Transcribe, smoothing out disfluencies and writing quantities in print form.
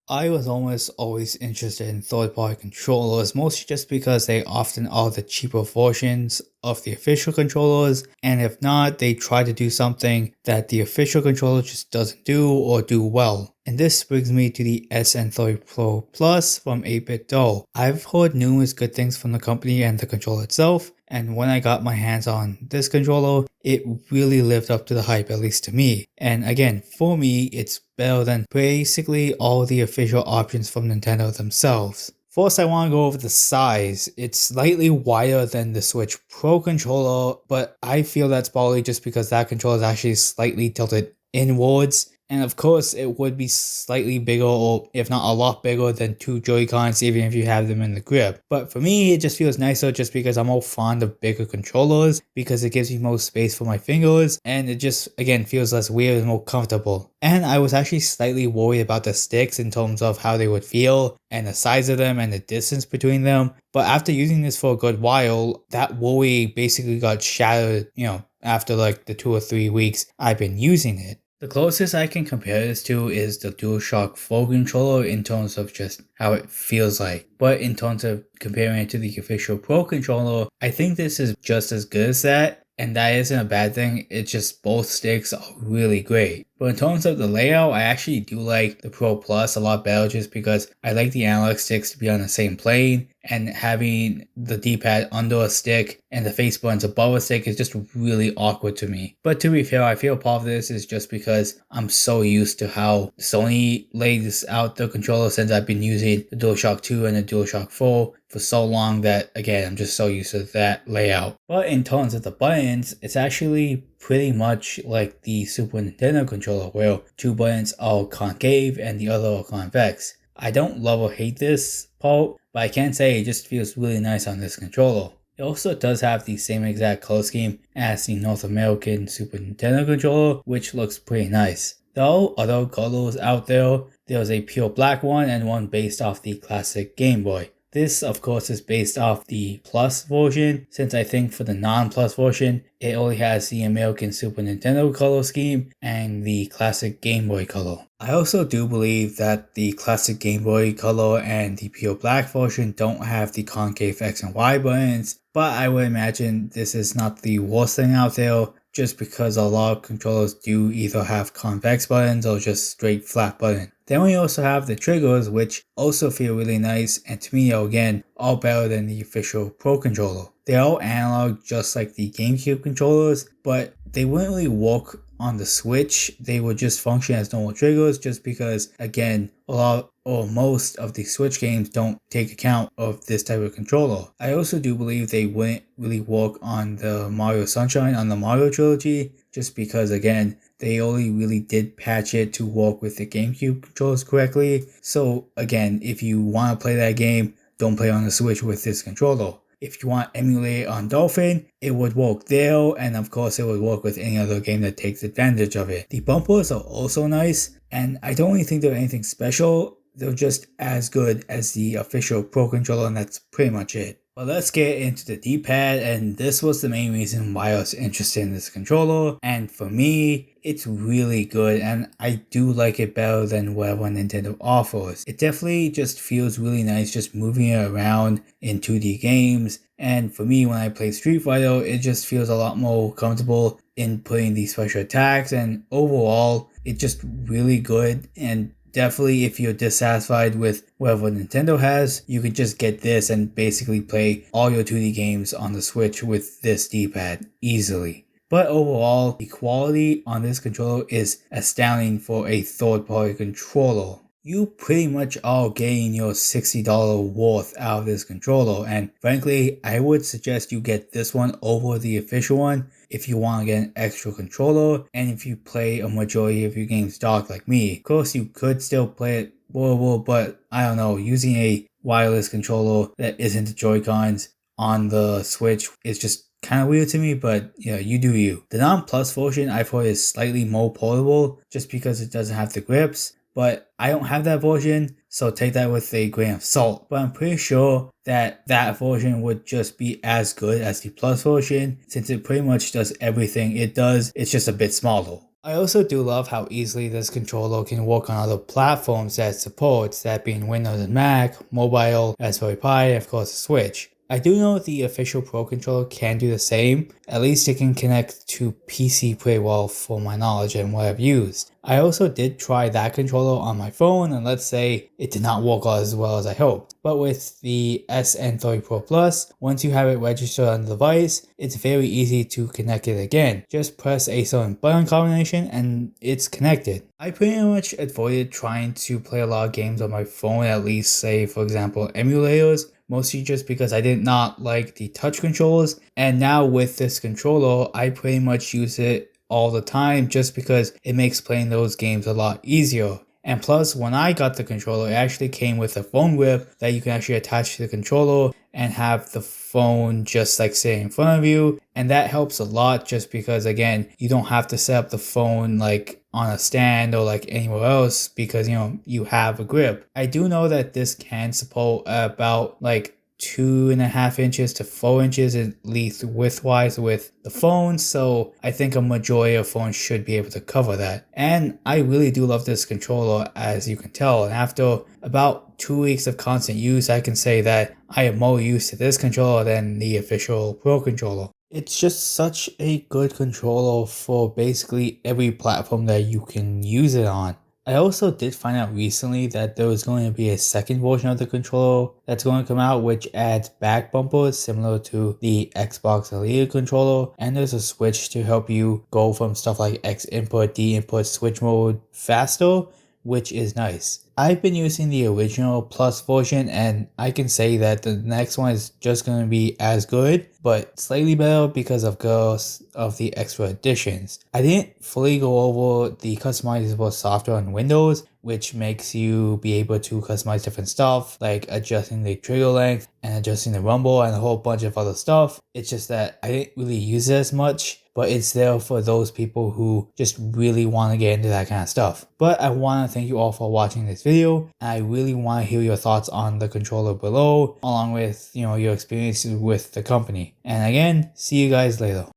I was almost always interested in third-party controllers, mostly just because they often are the cheaper versions of the official controllers, and if not, they try to do something that the official controller just doesn't do or do well. And this brings me to the SN30 Pro Plus from 8-Bit Do. I've heard numerous good things from the company and the controller itself, and when I got my hands on this controller, it really lived up to the hype, at least to me. And again, for me, it's better than basically all the official options from Nintendo themselves. First, I want to go over the size. It's slightly wider than the Switch Pro controller, but I feel that's probably just because that controller is actually slightly tilted inwards. And of course, it would be slightly bigger, or if not a lot bigger, than two Joy-Cons, even if you have them in the grip. But for me, it just feels nicer just because I'm more fond of bigger controllers, because it gives me more space for my fingers, and it just, again, feels less weird and more comfortable. And I was actually slightly worried about the sticks in terms of how they would feel, and the size of them, and the distance between them. But after using this for a good while, that worry basically got shattered, after like the 2 or 3 weeks I've been using it. The closest I can compare this to is the DualShock 4 controller in terms of just how it feels like. But in terms of comparing it to the official Pro controller, I think this is just as good as that. And that isn't a bad thing, it's just both sticks are really great. But in terms of the layout, I actually do like the Pro Plus a lot better just because I like the analog sticks to be on the same plane, and having the D-pad under a stick and the face buttons above a stick is just really awkward to me. But to be fair, I feel part of this is just because I'm so used to how Sony lays out the controller since I've been using the DualShock 2 and the DualShock 4 for so long that, again, I'm just so used to that layout. But in terms of the buttons, it's actually pretty much like the Super Nintendo controller, where two buttons are concave and the other are convex. I don't love or hate this part, but I can say it just feels really nice on this controller. It also does have the same exact color scheme as the North American Super Nintendo controller, which looks pretty nice. There are other colors out there. There's a pure black one and one based off the classic Game Boy. This, of course, is based off the Plus version, since I think for the non-Plus version, it only has the American Super Nintendo color scheme and the classic Game Boy color. I also do believe that the classic Game Boy color and the pure black version don't have the concave X and Y buttons, but I would imagine this is not the worst thing out there, just because a lot of controllers do either have convex buttons or just straight flat buttons. Then we also have the triggers, which also feel really nice, and to me again are better than the official Pro controller. They are analog just like the GameCube controllers, but they wouldn't really work on the Switch. They would just function as normal triggers just because, again, a lot or most of the Switch games don't take account of this type of controller. I also do believe they wouldn't really work on the Mario Sunshine on the Mario trilogy, just because, again, they only really did patch it to work with the GameCube controllers correctly. So again, if you want to play that game, don't play on the Switch with this controller. If you want to emulate on Dolphin, it would work there, and of course it would work with any other game that takes advantage of it. The bumpers are also nice, and I don't really think they're anything special. They're just as good as the official Pro controller, and that's pretty much it. But let's get into the D-pad, and this was the main reason why I was interested in this controller, and for me, it's really good, and I do like it better than whatever Nintendo offers. It definitely just feels really nice just moving it around in 2D games, and for me, when I play Street Fighter, it just feels a lot more comfortable in putting these special attacks, and overall, it's just really good. And definitely, if you're dissatisfied with whatever Nintendo has, you can just get this and basically play all your 2D games on the Switch with this D-pad easily. But overall, the quality on this controller is astounding for a third-party controller. You pretty much are getting your $60 worth out of this controller, and frankly, I would suggest you get this one over the official one if you want to get an extra controller, and if you play a majority of your games docked like me. Of course, you could still play it portable, but I don't know, using a wireless controller that isn't the Joy-Cons on the Switch is just kind of weird to me, but you do you. The non-Plus version I've heard is slightly more portable just because it doesn't have the grips, but I don't have that version, so take that with a grain of salt. But I'm pretty sure that that version would just be as good as the Plus version, since it pretty much does everything it does, it's just a bit smaller. I also do love how easily this controller can work on other platforms that it supports, that being Windows and Mac, mobile, Raspberry Pi, and of course the Switch. I do know the official Pro controller can do the same, at least it can connect to PC pretty well for my knowledge and what I've used. I also did try that controller on my phone, and let's say it did not work as well as I hoped. But with the SN30 Pro Plus, once you have it registered on the device, it's very easy to connect it again. Just press a certain button combination and it's connected. I pretty much avoided trying to play a lot of games on my phone, at least say for example emulators, mostly just because I did not like the touch controls, and now with this controller I pretty much use it all the time just because it makes playing those games a lot easier. And plus, when I got the controller, it actually came with a phone grip that you can actually attach to the controller and have the phone just like sitting in front of you. And that helps a lot just because, again, you don't have to set up the phone like on a stand or like anywhere else because, you know, you have a grip. I do know that this can support about like 2.5 inches to 4 inches at least widthwise with the phone, so I think a majority of phones should be able to cover that. And I really do love this controller, as you can tell, and after about 2 weeks of constant use I can say that I am more used to this controller than the official Pro controller. It's just such a good controller for basically every platform that you can use it on. I also did find out recently that there was going to be a second version of the controller that's going to come out, which adds back bumpers similar to the Xbox Elite controller, and there's a switch to help you go from stuff like X input, D input, switch mode faster, which is nice. I've been using the original Plus version, and I can say that the next one is just going to be as good, but slightly better because of the extra additions. I didn't fully go over the customizable software on Windows, which makes you be able to customize different stuff like adjusting the trigger length and adjusting the rumble and a whole bunch of other stuff. It's just that I didn't really use it as much, but it's there for those people who just really want to get into that kind of stuff. But I want to thank you all for watching this video, and I really want to hear your thoughts on the controller below, along with, you know, your experiences with the company. And again, see you guys later.